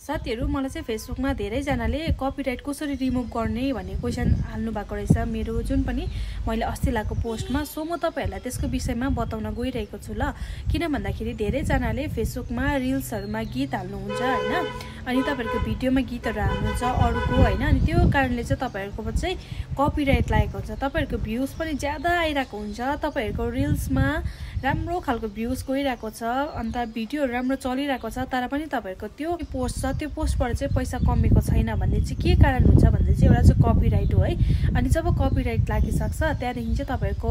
साथीहरु मलाई चाहिँ फेसबुकमा धेरै जनाले कपिराइट कसरी रिमुभ गर्ने भन्ने क्वेशन हाल्नु भएको रहेछ मेरो जुन पनि मैले अस्ति लाको पोस्टमा। सो म तपाईहरुलाई त्यसको विषयमा बताउन गइरहेको छु ल। किन भन्दाखेरि धेरै जनाले फेसबुकमा रिल्सहरुमा गीत हाल्नुहुन्छ हैन, अनि तपाईहरुको भिडियोमा गीतहरु हाल्नुहुन्छ अरूको हैन, अनि त्यो कारणले चाहिँ तपाईहरुको चाहिँ कपिराइट लागेको हुन्छ। तपाईहरुको भ्युज पनि ज्यादा आइराको हुन्छ, तपाईहरुको रिल्समा राम्रो खालको भ्युज गइराको छ, अन्त भिडियोहरु राम्रो चलिराको छ, तर पनि तपाईहरुको त्यो पोस्ट छ त्यो पोस्टबाट चाहिँ पैसा कमेको छैन भन्ने चाहिँ के कारण हुन्छ भन्दा चाहिँ एउटा चाहिँ कपिराइट हो है। अनि जब कपिराइट लागिसक्छ त्यहाँदेखि चाहिँ तपाईहरुको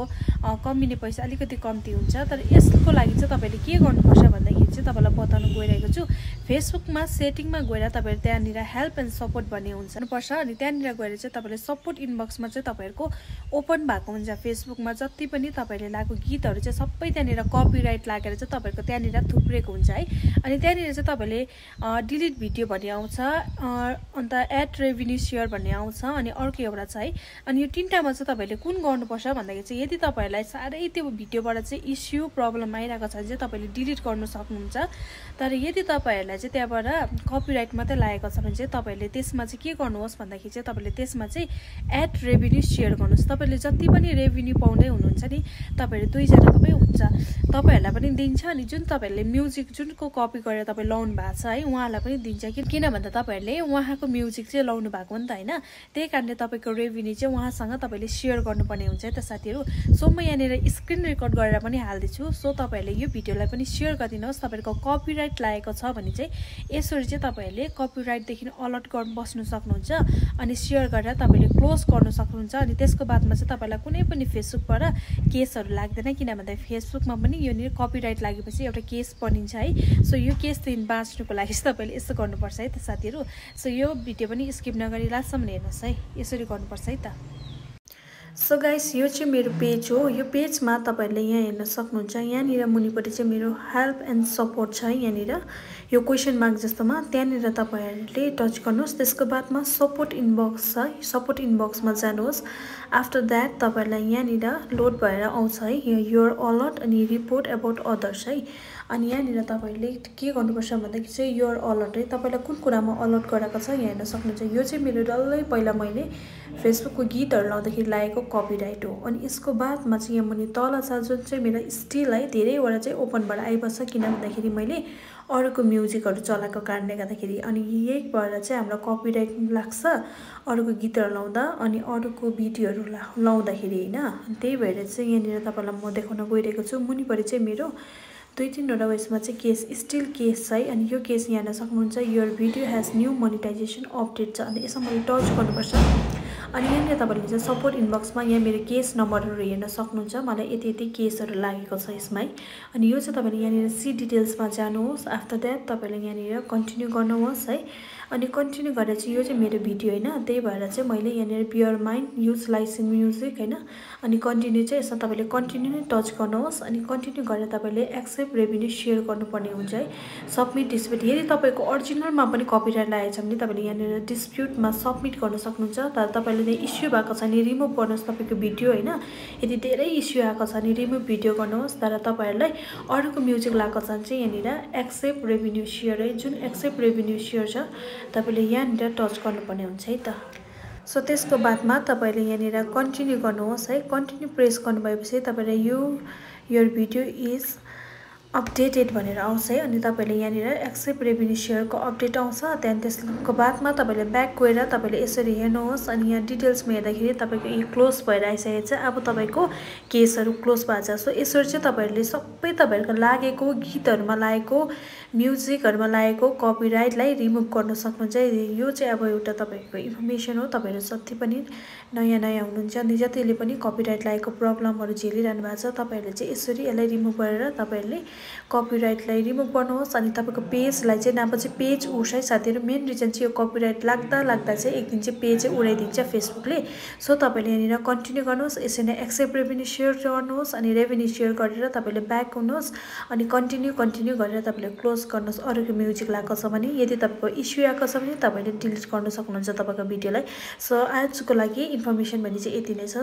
कमिने पैसा अलिकति कम्ती हुन्छ। तर यसको लागि चाहिँ तपाईले के गर्नुपर्छ भन्दाखेरि चाहिँ तपाईलाई बताउन गइरहेको छु। फेसबुकमा सेटिङमा गएर तपाईहरु त्यहाँनिर हेल्प एन्ड सपोर्ट भन्ने हुनुपर्छ, अनि त्यहाँनिर गएर चाहिँ तपाईले सपोर्ट इनबक्समा चाहिँ तपाईहरुको ओपन भएको हुन्छ। फेसबुकमा जति पनि तपाईले लागेको गीतहरु चाहिँ सबै त्यहाँनिर कपिराइट लागेर चाहिँ तपाईहरुको त्यहाँनिर थुप्रेको हुन्छ है। अनि त्यहाँनिर चाहिँ तपाईले डिलिट भिडियो भन्ने आउँछ, अन्त एड रेभेन्यू शेयर भन्ने आउँछ, अनि अर्को एउटा छ है। अनि यो तीनटामा चाहिँ तपाईले कुन गर्नुपर्छ भन्दाखेरि चाहिँ यदि तपाईहरुलाई सारै त्यो भिडियोबाट चाहिँ इस्यु प्रब्लम आइराको छ भने चाहिँ तपाईले डिलिट गर्न सक्नुहुन्छ। तर यदि तपाईहरुलाई चाहिँ त्यहाँबाट कपिराइट मात्रै लागेको छ भने चाहिँ तपाईले त्यसमा चाहिँ के गर्नुहोस् भन्दाखेरि चाहिँ तपाईले त्यसमा चाहिँ एड रेभेन्यू शेयर गर्नुहोस्। तपाईले जति पनि रेभेन्यू पाउँदै हुनुहुन्छ नि, तपाईहरु दुई जनाकोमै हुन्छ, तपाईहरुलाई पनि दिन्छ, अनि जुन तपाईहरुले म्युजिक जुनको कपी गरेर तपाई लाउनु भएको छ है उहाँलाई पनि दिन्छ। किन भन्दा तपाईहरुले उहाँको म्युजिक चाहिँ लाउनु भएको हो नि त हैन, त्यही कारणले तपाईको रेभेन्यू चाहिँ उहाँसँग तपाईले शेयर गर्नुपर्ने हुन्छ है त साथीहरु। सो म यहाँनिर स्क्रिन रेकर्ड गरेर पनि हाल्दैछु, सो तपाईहरुले यो भिडियोलाई पनि शेयर गरिदिनुहोस्। तपाईहरुको कपिराइट लागेको छ भने चाहिँ यसरी चाहिँ तपाईहरुले कपिराइट देखि अलर्ट गर्न बस्नु सक्नुहुन्छ, अनि शेयर गरेर तपाईले क्लोज गर्न सक्नुहुन्छ। अनि त्यसको बादमा चाहिँ तपाईलाई कुनै पनि फेसबुकबाट केसहरु लाग्दैन, किन भन्दा फेसबुकमा पनि यो नि कपिराइट लागेपछि एउटा केस बनिन्छ है। सो यो केसदेखि बाँच्नुको लागि चाहिँ तपाईले यसो गर्नुपर्छ है त साथीहरु। सो यो भिडियो पनि स्किप नगरी लास्टसम्म हेर्नुस् है, यसरी गर्नुपर्छ है त। सो गाइस यो चाहिँ मेरो पेज हो। यो पेजमा तपाईहरुले यहाँ हेर्न सक्नुहुन्छ, यहाँनिर मुनिपट्टि चाहिँ मेरो हेल्प एन्ड सपोर्ट छ है। यहाँनिर यो क्वेशन मार्क जस्तोमा त्यहाँनिर तपाईहरुले टच गर्नुहोस्। त्यसको बादमा सपोर्ट इनबक्स छ, सपोर्ट इनबक्समा जानुहोस्। आफ्टर दैट तपाईहरुलाई यहाँनिर लोड भएर आउँछ है योर अलर्ट अनि रिपोर्ट अबाउट अदर्स है। अनि यहाँनिर तपाईहरुले के गर्नुपर्छ भन्दाखेरि चाहिँ योर अलर्ट है, तपाईलाई कुन कुरामा अलर्ट गराएको छ यहाँ हेर्न सक्नुहुन्छ। यो चाहिँ मेरो डल्लै पहिला मैले फेसबुकको गीतहरु लाउँदाखेरि लागेको कपिराइट हो। अनि यसको बादमा चाहिँ यहाँ मुनि तल छ जुन चाहिँ मेरो स्टिल है धेरैवटा चाहिँ ओपनबाट आइबस्छ, किन भन्दाखेरि मैले अरूको म्युजिकहरु चलाएको कारणले गर्दाखेरि। अनि यही भएर चाहिँ हाम्रो कपिराइट लाग्छ अरूको गीतहरु लाउँदा अनि अरूको भिडियोहरु लाउँदाखेरि हैन। त्यही भएर चाहिँ यहाँनिर तपाईलाई म देखाउन गइरहेको छु। मुनिपट्टि चाहिँ मेरो दुई तीनवटा उयसमा चाहिँ केस स्टिल केस छ है। अनि यो केस यहाँ हेर्न सक्नुहुन्छ, your video has new monetisation update छ, अनि यसमा मैले टच गर्नुपर्छ। अनि यहाँनिर तपाईले चाहिँ सपोर्ट इनबक्समा यहाँ मेरो केस नम्बरहरु हेर्न सक्नुहुन्छ, मलाई यति यति केसहरु लागेको छ यसमा है। अनि यो चाहिँ तपाईले यहाँनिर सी डिटेल्समा जानुहोस्। आफ्टर दैट तपाईले यहाँनिर कन्टिन्यू गर्नुहोस् है। अनि कन्टिन्यू गरेर चाहिँ यो चाहिँ मेरो भिडियो हैन, त्यही भएर चाहिँ मैले यहाँनिर बियर माइन्ड युज लाइसेन्स म्युजिक हैन। अनि कन्टिन्यू चाहिँ यसमा तपाईले कन्टिन्यू नै टच गर्नुहोस्। अनि कन्टिन्यू गरेर तपाईले एक्सेप्ट रेभेन्यू शेयर गर्नुपर्ने हुन्छ है। सबमिट डिस्प्युट, यदि तपाईको ओरिजिनलमा पनि कपिराइट लागेको छ भने तपाईले यहाँनिर डिस्प्युटमा सबमिट गर्न सक्नुहुन्छ। तर तपाईले चाहिँ इस्यु भएको छ नि रिमुभ गर्नुहोस् तपाईको भिडियो हैन। यदि धेरै इस्यु आएको छ नि रिमुभ भिडियो गर्नुहोस्। तर तपाईहरुलाई अरूको म्युजिक लागेको छ भने चाहिँ यहाँनिर एक्सेप्ट रेभेन्यू शेयर है, जुन एक्सेप्ट रेभेन्यू शेयर छ तपाईले यहाँनिर टच गर्नुपर्ने हुन्छ है त। सो त्यसको बादमा तपाईले यहाँनिर कन्टिन्यू गर्नुहोस् है। कन्टिन्यू प्रेस गर्नुभएपछि तपाईले योर भिडियो इज अपडेटेड भनेर आउँछ है। अनि तपाईले यहाँनिर एक्सेप्ट रेभेन्यू शेयरको अपडेट आउँछ। त्यहाँदेखि त्यसको बादमा तपाईले ब्याक गएर तपाईले यसरी हेर्नुहोस्। अनि यहाँ डिटेल्समा हेर्दाखेरि तपाईको यो क्लोज भएर आइसकेको छ। अब तपाईको केसहरु क्लोज भएको छ। सो यसरी चाहिँ तपाईहरुले सबै तपाईहरुको लागेको गीतहरुमा लागेको म्युजिकहरुमा लागेको कपिराइटलाई रिमुभ गर्न सक्नुहुन्छ। यो चाहिँ अब एउटा तपाईको इन्फर्मेसन हो। तपाईहरु जति पनि नयाँ हुनुहुन्छ अनि जतिले पनि कपिराइट लागेको प्रब्लमहरु झेलिरहनु भएको छ, तपाईहरुले चाहिँ यसरी यसलाई रिमुभ गरेर तपाईहरुले कपिराइटलाई रिमुभ गर्नुहोस्। अनि तपाईको पेजलाई चाहिँ नपछि पेज उड्छ है साथीहरु। मेन रिजन चाहिँ यो कपिराइट लाग्दा चाहिँ एक दिन चाहिँ पेजै उडाइदिन्छ फेसबुकले। सो तपाईले यहाँनिर कन्टिन्यू गर्नुहोस्। यसरी नै एक्सेप्ट रेभेन्यू शेयर गर्नुहोस्। अनि रेभेन्यू शेयर गरेर तपाईले ब्याक हुनुहोस्। अनि कन्टिन्यू गरेर तपाईले क्लोज गर्नुहोस् अरूको म्युजिक लागेको छ भने। यदि तपाईको इस्यु आएको छ भने तपाईले डिलिट गर्न सक्नुहुन्छ तपाईको भिडियोलाई। सो आजको लागि इन्फर्मेसन भने चाहिँ यति नै छ।